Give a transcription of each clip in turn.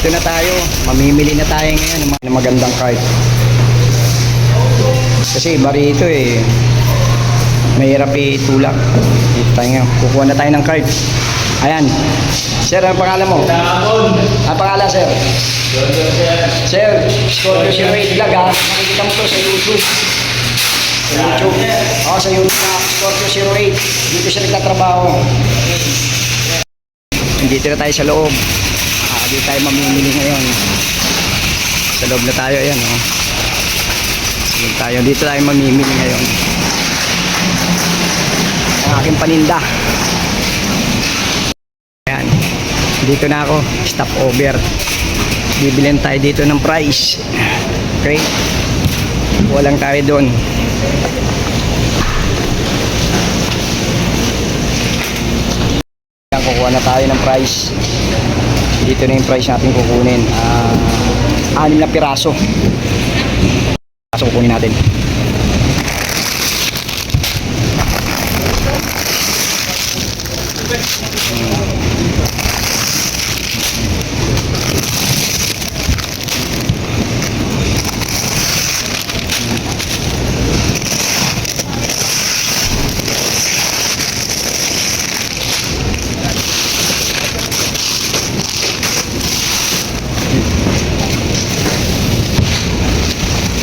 Nandito na tayo. Mamimili na tayo ngayon ng mga magandang card. Kasi iba rito eh. Mahirap itulak. Dito tayo ngayon. Kukuha na tayo ng card. Ayan. Sir, ang pangalan mo? Ang pangalan, sir? Sir, Scorpio 08 Vlog ha. Makikita mo to sa YouTube. Sa YouTube. Oo, sa YouTube na Scorpio 08. Dito siya nagtatrabaho. Dito na tayo sa loob. Dito tayo mamimili ngayon. Sa loob na tayo. Ayan o. Dito tayo mamimili ngayon. Ang aking paninda. Ayan. Dito na ako. Stop over. Bibilin tayo dito ng price. Okay. Walang tayo doon. Kukuha na tayo ng price. Dito na yung price natin kukunin. 6 na piraso. Piraso kukunin natin.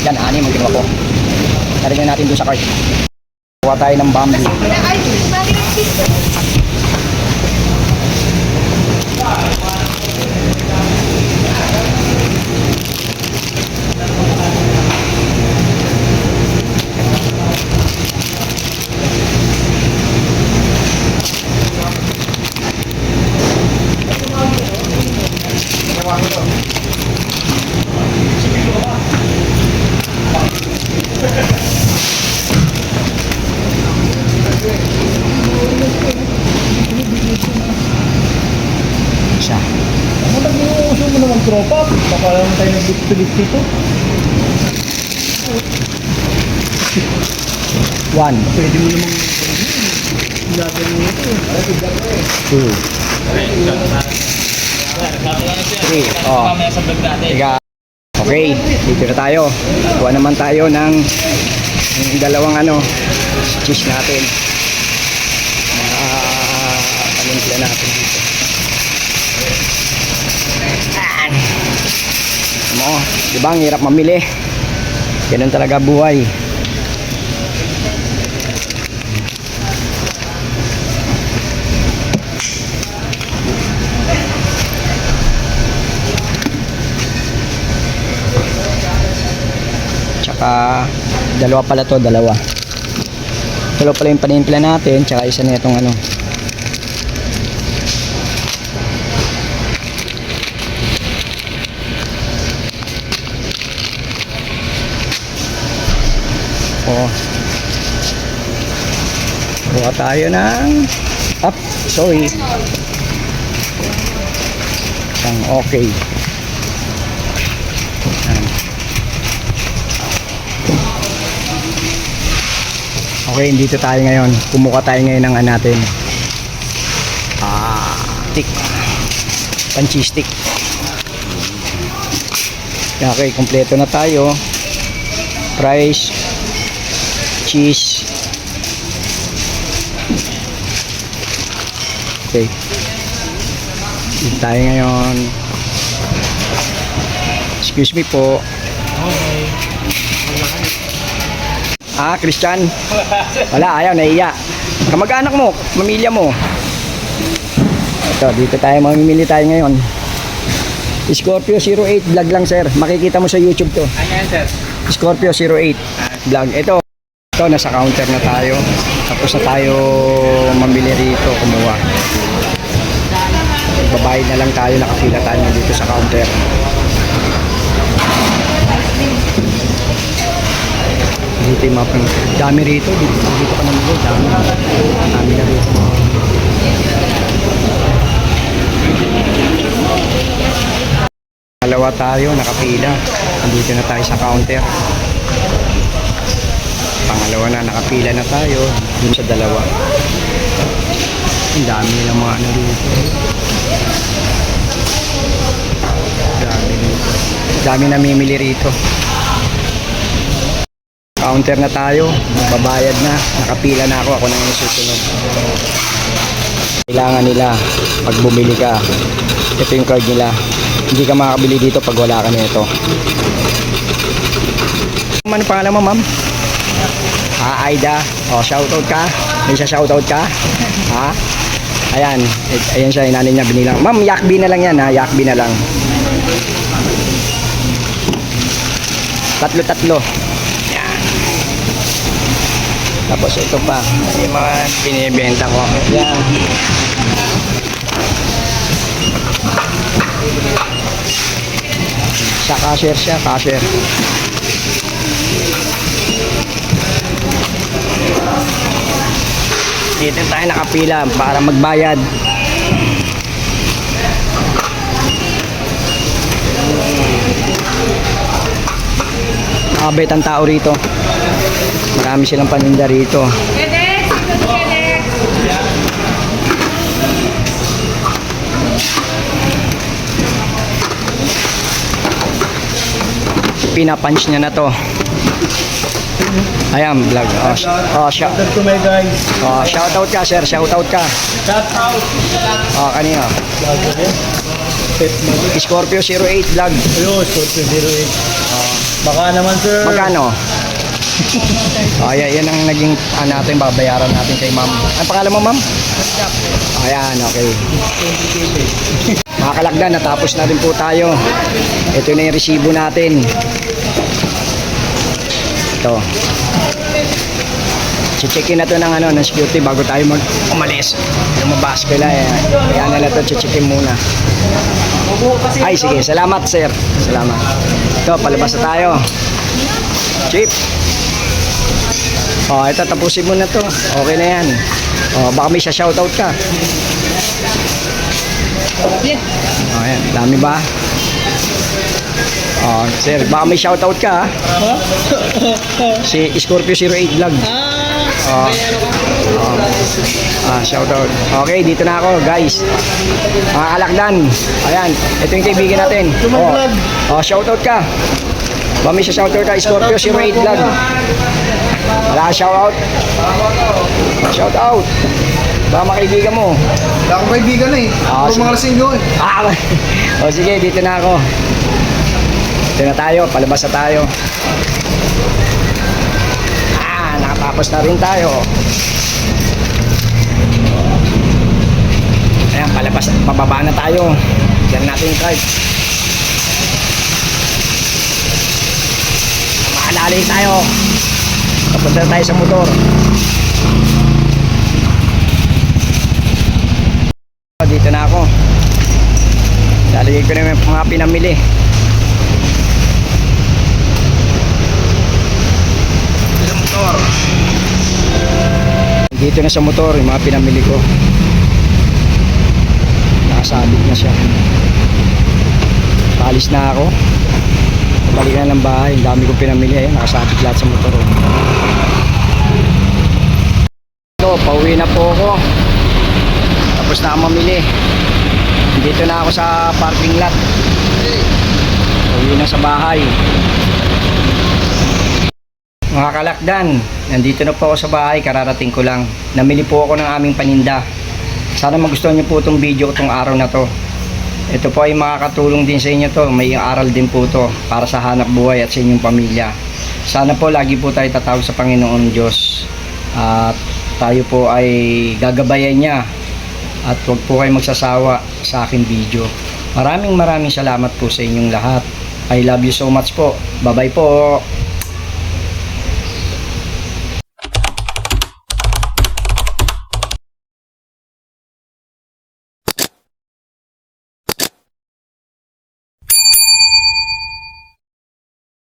Yan, 6 ang ginawa ko. Narin natin doon sa cart. Kuha tayo ng Bambi. Siya. Ano nag-uuso mo naman tropa? Baka lang tayo nag-tulit dito. 1, Pwede mo namang ilagay mo ito. 2, 3. Oh. Tiga. Okay, dito na tayo. Kuha naman tayo ng dalawang cheese natin. Panimpla natin dito. Mo, di ba ang hirap mamili? Ganun talaga buhay. Tsaka dalawa pala to, dalawa pala yung panimpla natin, tsaka isa na itong kuha tayo ng sorry ang okay. Okay, dito tayo ngayon. Kumuha tayo ngayon ng natin stick, panchi stick. Okay, kompleto na tayo. Price, cheese. Okay, dito tayo ngayon. Excuse me po. Christian? Wala, ayaw, naiya. Kamag-anak mo, pamilya mo. Ito, dito tayo, mamimili tayo ngayon. Scorpio 08 Vlog lang, sir. Makikita mo sa YouTube to. Ayan, sir. Scorpio 08 Vlog. Ito, nasa counter na tayo. Tapos na tayo mamili rito, kumuha. Babayad na lang tayo, nakapila tayo dito sa counter. Dito yung mga dami rito. Dito ka naman doon. Dami na rito. Dalawa tayo, nakapila. Dito na tayo sa counter. Pangalawa na, nakapila na tayo. Dun sa dalawa. Ang dami nilang mga dito. Dami namimili rito. Counter na tayo, babayad na, nakapila na ako na yung susunod. Kailangan nila pag bumili ka, ito yung card nila. Hindi ka makakabili dito pag wala ka nito. Ano pangalan mo, ma'am? Aida. Oh, shoutout ka? May siya shoutout ka? Ha? Ayan, ayan siya, inanay niya binilang. Ma'am, yakbi na lang yan ha, yakbi na lang. Tatlo. Yan. Tapos ito pa, yung mga binibenta ko. Yan. Sa cashier siya, cashier. Dito tayo nakapila para magbayad. Nakabait ang tao rito. Marami silang paninda rito. Pinapunch niya na to. Ayan, vlog. Shoutout to my guys. Shoutout ka, sir. Shoutout ka. Shoutout. Kanina. Scorpio 08 vlog. Ayun, Scorpio 08. Baka naman, sir. Magkano? Yan ang naging natin, babayaran natin kay ma'am. Ang pangalan mo, ma'am? Ayan, okay. Mga kalakdan, natapos na rin po tayo. Ito na yung resibo natin. Ito. Checkin na to ng security bago tayo umalis. Lumabas ko lang. Ayan na to, checkin muna. Ay, sige. Salamat, sir. Salamat. Ito, palabas na tayo. Chip. Ito, tapusin mo na to. Okay na yan. Baka may shoutout ka. Ayan, dami ba? Sir, baka may shoutout ka ha? Si Scorpio 08 vlog. Shoutout. Okay, dito na ako guys. Mga kalakdan. Ayan, ito yung kaibigan natin. Shoutout ka. Baka may shoutout ka, Scorpio 08 vlog. Wala ka shoutout? Shoutout. Baka makaibigan mo. Wala akong kaibigan eh. Puro mga lasing yun. Sige, dito na ako. Dito na tayo, palabas na tayo. Nakatapos na rin tayo. Ayan, palabas, pababa na tayo. Diyan natin yung card. Maalala tayo. Papunta na tayo sa motor. Dito na ako. Lalagay ko na yung mga pinamili. Sa motor. Dito na sa motor yung mga pinamili ko. Nakasabit na siya. Paalis na ako. Balik na ng bahay. Ang dami kong pinamili. Ayan, nakasabit lahat sa motor. Ito, pauwi na po ako. Tapos na ako mamili. Dito na ako sa parking lot. Pauwi na sa bahay. Mga kalakdan, nandito na po ako sa bahay. Kararating ko lang. Namili po ako ng aming paninda. Sana magustuhan niyo po itong video itong araw na to. Ito po ay makakatulong din sa inyo to. May aral din po to para sa hanap buhay at sa inyong pamilya. Sana po lagi po tayo tatawag sa Panginoon Diyos. At tayo po ay gagabayan niya. At huwag po kayo magsasawa sa aking video. Maraming salamat po sa inyong lahat. I love you so much po. Bye bye po.